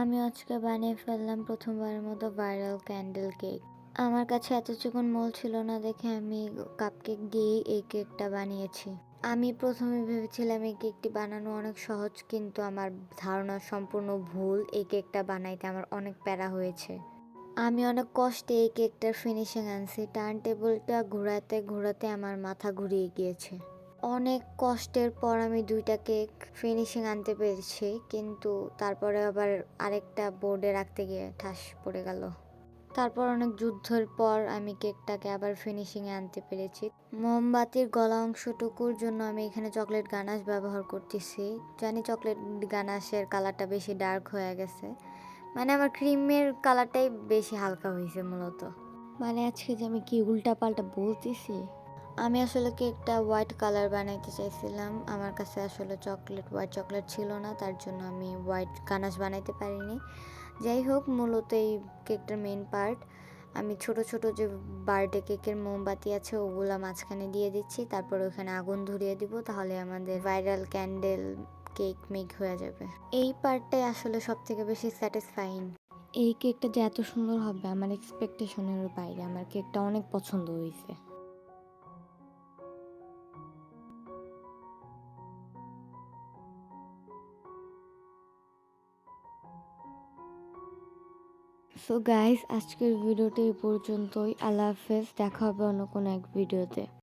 আমি আজকে বানিয়ে ফেললাম প্রথমবারের মতো ভাইরাল ক্যান্ডেল কেক। আমার কাছে এত চিকন মোল্ড ছিল না দেখে আমি কাপকেক দিয়েই এই কেকটা বানিয়েছি। আমি প্রথমে ভেবেছিলাম এই কেকটি বানানো অনেক সহজ, কিন্তু আমার ধারণা সম্পূর্ণ ভুল। এই কেকটা বানাইতে আমার অনেক প্যারা হয়েছে। আমি অনেক কষ্টে এই কেকটার ফিনিশিং আনছি। টার্ন টেবিলটা ঘোরাতে ঘোরাতে আমার মাথা ঘুরিয়ে গিয়েছে। অনেক কষ্টের পর আমি ২টা কেক ফিনিশিং আনতে পেরেছি, কিন্তু তারপরে আবার আরেকটা বোর্ডে রাখতে গিয়ে ঠাস পড়ে গেল। তারপর অনেক যুদ্ধের পর আমি কেকটাকে আবার ফিনিশিংয়ে আনতে পেরেছি। মোমবাতির গলা অংশটুকুর জন্য আমি এখানে চকলেট গানাশ ব্যবহার করতেছি। জানি চকলেট গানাশের কালারটা বেশি ডার্ক হয়ে গেছে, মানে আমার ক্রিমের কালারটাই বেশি হালকা হয়েছে মূলত। মানে আজকে যে আমি কি উল্টাপাল্টা বলতেছি। আমি আসলে কেকটা হোয়াইট কালার বানাইতে চাইছিলাম। আমার কাছে আসলে হোয়াইট চকলেট ছিল না, তার জন্য আমি হোয়াইট গানাশ বানাইতে পারিনি। যাই হোক, মূলত এই কেকটার মেইন পার্ট, আমি ছোট ছোট যে বার্থডে কেকের মোমবাতি আছে ওগুলা মাঝখানে দিয়ে দিচ্ছি, তারপর ওখানে আগুন ধরিয়ে দিব, তাহলে আমাদের ভাইরাল ক্যান্ডেল কেক মেক হয়ে যাবে। এই পার্টটাই আসলে সব থেকে বেশি স্যাটিসফাইং। এই কেকটা যে এত সুন্দর হবে আমার এক্সপেকটেশনেরও বাইরে। আমার কেকটা অনেক পছন্দ হয়েছে। সো গাইস, আজকের ভিডিওটা এই পর্যন্তই। আল্লাহ হাফেজ, দেখা হবে অন্য কোনো এক ভিডিওতে।